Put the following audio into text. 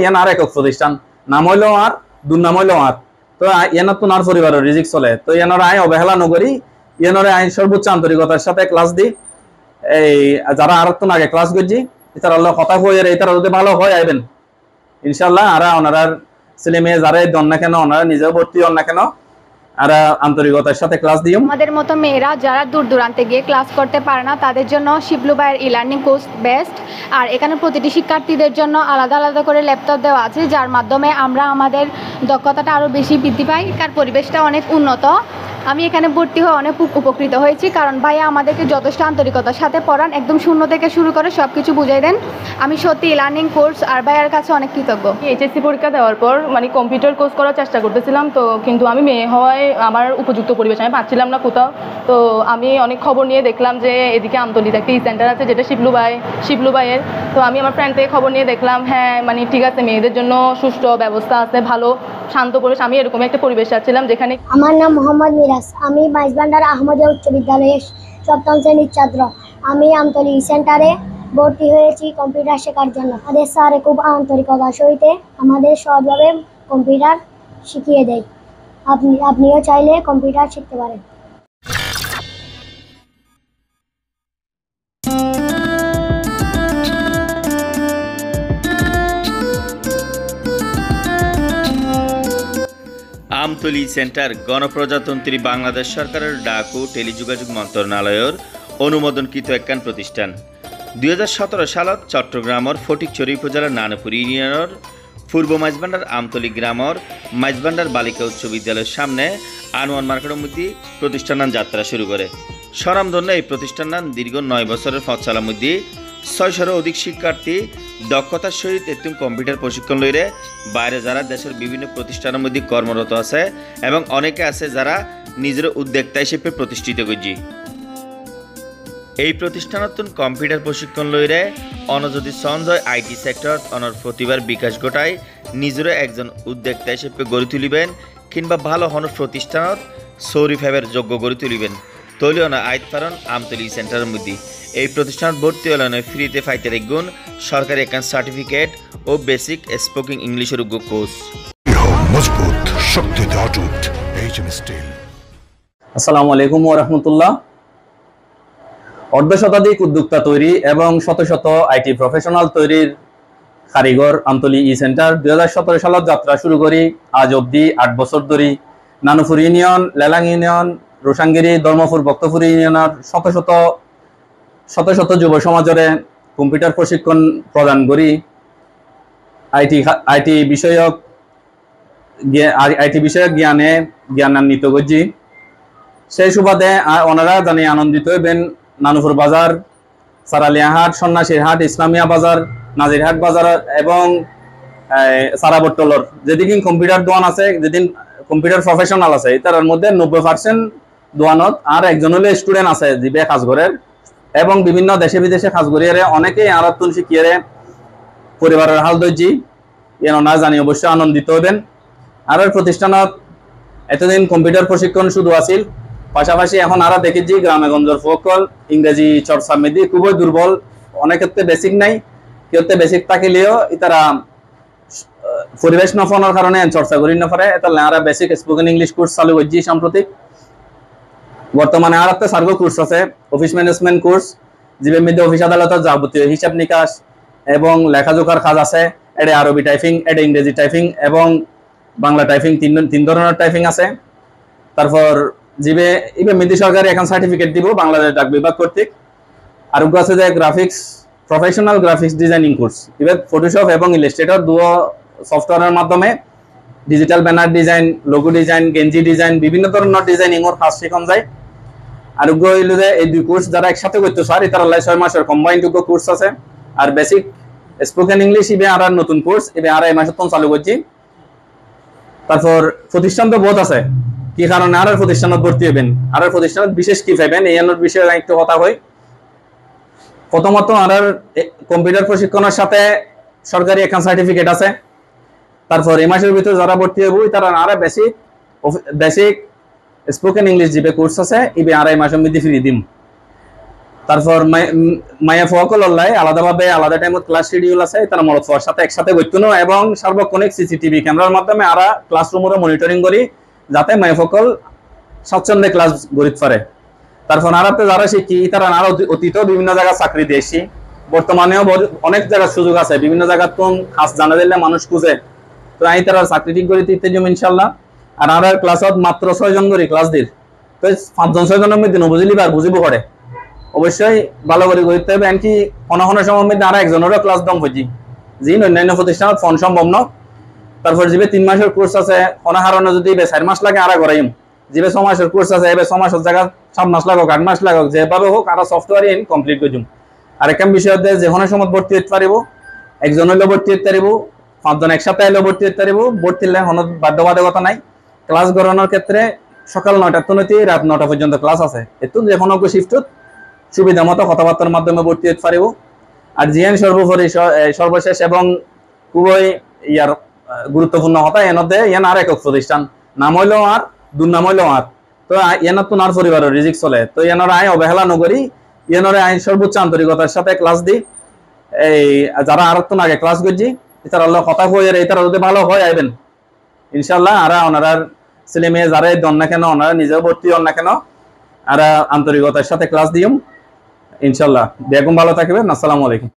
ইয়ান আর একক প্রতিষ্ঠান নাম হইলো আর দুর্নাম হইলো আর তো ইয়ানোর তো নার পরিবারের রিজিক চলে তো ইয়ানোর আয় অবহেলা নগরী ইয়ানোরে আইন সর্বোচ্চ আন্তরিকতার সাথে ক্লাস দি এই যারা আর তো আগে ক্লাস করছি এটার আল্লাহ কথা হয়ে এটার যদি ভালো হয় আইবেন ইনশাআল্লাহ আর ওনার ছেলে মেয়ে যারা দন না কেন ওনারা নিজেও ভর্তি হন না কেন আর আন্তরিকতার সাথে ক্লাস দিও। আমাদের মতো মেয়েরা যারা দূর দূরান্তে গিয়ে ক্লাস করতে পারে না তাদের জন্য শিবলু ভাইয়ের ই-লার্নিং কোর্স বেস্ট। আর এখানে প্রতিটি শিক্ষার্থীদের জন্য আলাদা আলাদা করে ল্যাপটপ দেওয়া আছে যার মাধ্যমে আমরা আমাদের দক্ষতাটা আরও বেশি বৃদ্ধি পাই। কার পরিবেশটা অনেক উন্নত। আমি এখানে ভর্তি হয়ে অনেক উপকৃত হয়েছি কারণ ভাইয়া আমাদেরকে যথেষ্ট আন্তরিকতার সাথে পড়ান, একদম শূন্য থেকে শুরু করে সব কিছু বুঝাই দেন। আমি সত্যি ই-লার্নিং কোর্স আর ভাইয়ার কাছে অনেক কৃতজ্ঞ। এইচএসসি পরীক্ষা দেওয়ার পর মানে কম্পিউটার কোর্স করার চেষ্টা করতেছিলাম তো কিন্তু আমি মেয়ে হওয়ায় আমার উপযুক্ত পরিবেশ আমি পাচ্ছিলাম না কোথাও। তো আমি অনেক খবর নিয়ে দেখলাম যে এদিকে আমতলিতে একটা সেন্টার আছে যেটা শিবলু ভাইয়ের। তো আমি আমার ফ্রেন্ড থেকে খবর নিয়ে দেখলাম হ্যাঁ মানে ঠিক আছে মেয়েদের জন্য সুষ্ঠু ব্যবস্থা আছে, ভালো শান্ত পরিবেশ। আমি এরকম একটা পরিবেশ চাচ্ছিলাম যেখানে। আমার নাম মোহাম্মদ মিরাজ, আমি মাইজভান্ডার আহমদিয়া উচ্চ বিদ্যালয়ের 7ম শ্রেণীর ছাত্র। আমি আমতলী সেন্টারে ভর্তি হয়েছি কম্পিউটার শেখার জন্য। আমাদের স্যার খুব আন্তরিকতার সহিত আমাদের সহজভাবে কম্পিউটার শিখিয়ে দেয়। আপনিও চাইলে কম্পিউটার শিখতে পারেন। আমতলী সেন্টার গণপ্রজাতন্ত্রী বাংলাদেশ সরকারের ডাক ও টেলিযোগাযোগ মন্ত্রণালয়ের অনুমোদনকৃত একখান প্রতিষ্ঠান। 2017 সালত চট্টগ্রামের ফটিকছড়ি উপজেলার নানপুর ইউনিয়নের পূর্ব মাইজভান্ডার আমতলী গ্রামের মাইজভান্ডার বালিকা উচ্চ বিদ্যালয়ের সামনে আনোয়ার মার্কেটের মধ্যে প্রতিষ্ঠান যাত্রা শুরু করে। স্বনামধন্য এই প্রতিষ্ঠান দীর্ঘ 9 বছরের পথচলার মধ্যে 600-এরও অধিক শিক্ষার্থী দক্ষতার সহিত একদম কম্পিউটার প্রশিক্ষণ লইরে বাইরে যারা দেশের বিভিন্ন প্রতিষ্ঠানের মধ্যে কর্মরত আছে এবং অনেকে আছে যারা নিজের উদ্যোক্তা হিসেবে প্রতিষ্ঠিত করছে। এই প্রতিষ্ঠানত কম্পিউটার প্রশিক্ষণ লইরে অনযদি সঞ্জয় আইটি সেক্টর অনর প্রতিভার বিকাশ ঘটায় নিজেরও একজন উদ্যোক্তা হিসেবে গড়ে তুলিবেন কিংবা ভালো হন প্রতিষ্ঠানত সৌরিফেবের যোগ্য গড়ে তুলিবেন তৈলীয় না আইত পারন আমতলী সেন্টারের মধ্যে। এই প্রতিষ্ঠান ভর্তি হলে ফ্রিতে ফাইতে রাখুন সরকারি একখান সার্টিফিকেট ও বেসিক স্পোকিং ইংলিশের কোর্স। মজবুত শক্তিতে অটুট এইচএম স্টিল। আসসালামু আলাইকুম ওয়া রাহমাতুল্লাহ। অর্ধশতাধিক উদ্যোক্তা তৈরি এবং শত শত আইটি প্রফেশনাল তৈরির কারিগর আমতলী ই সেন্টার 2017 সালত যাত্রা শুরু করি আজ অবধি 8 বছর ধরে নানুপুর ইউনিয়ন, লেলাং ইউনিয়ন, রোশাঙ্গিরি, ধর্মপুর, বক্তপুর ইউনিয়নের শত শত যুব সমাজের কম্পিউটার প্রশিক্ষণ প্রদান করি। আইটি বিষয়ক জ্ঞানান্বিত করছি। সেই সুবাদে ওনারা জানি আনন্দিত হইবেন নানুপুর বাজার, সারালিয়াহাট, সন্ন্যাসীরহাট, ইসলামিয়া বাজার, নাজিরহাট বাজার এবং সারাবট্টলর যেদিন কম্পিউটার দোকান আছে, যেদিন কম্পিউটার প্রফেশনাল আছে তার মধ্যে 90% দোকানত আর একজন হলে স্টুডেন্ট আছে যিবে কাজ করে এবং বিভিন্ন দেশে বিদেশে কাজ করিয়ে অনেকেই আরাতুন শিখিয়ে পরিবারের হাল ধরছি এনারা জানি অবশ্যই আনন্দিত হবেন। আর প্রতিষ্ঠানত এতদিন কম্পিউটার প্রশিক্ষণ শুধু আছিল, পাশাপাশি এখন আরা দেখেছি গ্রামে গঞ্জের ফকল ইংরেজি চর্চা মেদি খুবই দুর্বল, অনেক ক্ষেত্রে বেসিক নাই, কেউতে বেসিক থাকিলেও তারা পরিবেশ নফানোর কারণে চর্চা করি না পারে। এটা আরা বেসিক স্পোকেন ইংলিশ কোর্স চালু করছি সাম্প্রতিক। বর্তমানে আর একটা সার্ভে কোর্স আছে, অফিস ম্যানেজমেন্ট কোর্স, যেটার মধ্যে অফিস আদালতের যাবতীয় হিসাব নিকাশ এবং লেখাজোখার কাজ আছে। এটা আরবি টাইপিং, এটা ইংরেজি টাইপিং এবং বাংলা টাইপিং, তিন ধরনের টাইপিং আছে। তারপর জিবে ইবে মিদি সরকারি এখন সার্টিফিকেট দিব বাংলাদেশ ডাক বিভাগ কর্তৃক। আর আছে যে graphics, professional graphics designing course, এবার ফটোশপ এবং ইলাস্ট্রেটর দুটো সফটওয়্যারের মাধ্যমে digital banner design, logo design, গেঞ্জি ডিজাইন, বিভিন্ন ধরনের ডিজাইনিং ওর কাজ শেখানো যায়। আর হইল যে এই দুই কোর্স যারা একসাথে করতে চায় তার 6 মাসের কম্বাইন্ড কোর্স আছে। আর বেসিক স্পোকেন ইংলিশ ইবে আর নতুন কোর্স এবে আর এই মাসে চালু করছি। তারপর প্রতিষ্ঠান তো বহুত আছে, কি কারণে আর প্রতিষ্ঠানত ভর্তি হবেন, আর প্রতিষ্ঠানত বিশেষ কি পাইবেন এই বিষয়ে একটু কথা হয়। প্রথমত আর কম্পিউটার প্রশিক্ষণের সাথে সরকারি একখান সার্টিফিকেট আছে। তারপর এই মাসের ভিতরে যারা ভর্তি হবো তারা আর বেসিক স্পোকেন ইংলিশ জিবে কোর্স আছে, ইবে আড়াই মাসের মধ্যে ফ্রি দিম। তারপর মায়া ফকল আলাদাভাবে আলাদা টাইমত ক্লাস শিডিউল আছে, তারা মরদ ফর সাথে একসাথে বৈতুন এবং সার্বক্ষণিক সিসিটিভি ক্যামেরার মাধ্যমে আরা ক্লাসরুমেরও মনিটরিং করি যাতে মায়া ফকল স্বচ্ছন্দে ক্লাস গড়িত পারে। তারপর আরাতে যারা শিখি তারা আরো অতীতেও বিভিন্ন জায়গায় চাকরি দিয়েছি, বর্তমানেও অনেক জায়গার সুযোগ আছে, বিভিন্ন জায়গার তো খাস জানা দিলে মানুষ খুঁজে, তো আমি তারা চাকরি ঠিক করে দিতে যাবো ইনশাল্লাহ। আর আর ক্লাসত মাত্র 6 জন করে ক্লাস দির, তো 5 জন 6 জনের মধ্যে বুঝলি আর বুঝিব করে অবশ্যই ভালো করে করতে হবে। এমনকি কোনো সময়ের মধ্যে আর একজনেরও ক্লাস দম হয়েছি, যি অন্যান্য প্রতিষ্ঠানত ফোন সম্ভব ন। তারপর যে 3 মাসের কোর্স আছে অনাহারণে যদি 4 মাস লাগে আর করাইম, যে 6 মাসের কোর্স আছে এবার 6 মাসের জায়গা 7 মাস লাগুক 8 মাস লাগুক যেভাবে হোক আর সফটওয়্যার কমপ্লিট করে দিম। আর একটা বিষয় হচ্ছে যে কোনো সময় ভর্তি হতে পারিব, একজন হইলেও ভর্তি হতে পারিব, 5 জন একসাথে এলেও ভর্তি হতে পারিব, ভর্তি হলে কোনো বাধ্যবাধকতা নাই। ক্লাস করানোর ক্ষেত্রে সকাল 9টা থেকে রাত 9টা পর্যন্ত ক্লাস আছে, এত যে কোনো শিফটত সুবিধা মতো কথাবার্তার মাধ্যমে ভর্তি হতে পারিব। আর জিএন সর্বোপরি সর্বশেষ এবং খুবই ইয়ার গুরুত্বপূর্ণ কথা এনতে ইয়ান আর একক প্রতিষ্ঠান, নাম হইলেও আর দুর্নাম হইলেও আর, তো ইয়ানোর তো নার পরিবারের রিজিক চলে, তো ইয়ানোর আয় অবহেলা নকরি ইয়ানোর আইন সর্বোচ্চ আন্তরিকতার সাথে ক্লাস দিই। এই যারা আর তো আগে ক্লাস করছি এটার আল্লাহ কথা কই আর এটার যদি ভালো হয় আইবেন ইনশাল্লাহ। আর ওনার ছেলে মেয়ে যারাই দন না কেন ওনারা নিজেও ভর্তি হন না কেন আর আন্তরিকতার সাথে ক্লাস দিম ইনশাল্লাহ। বেগম ভালো থাকবেন। আসসালামু আলাইকুম।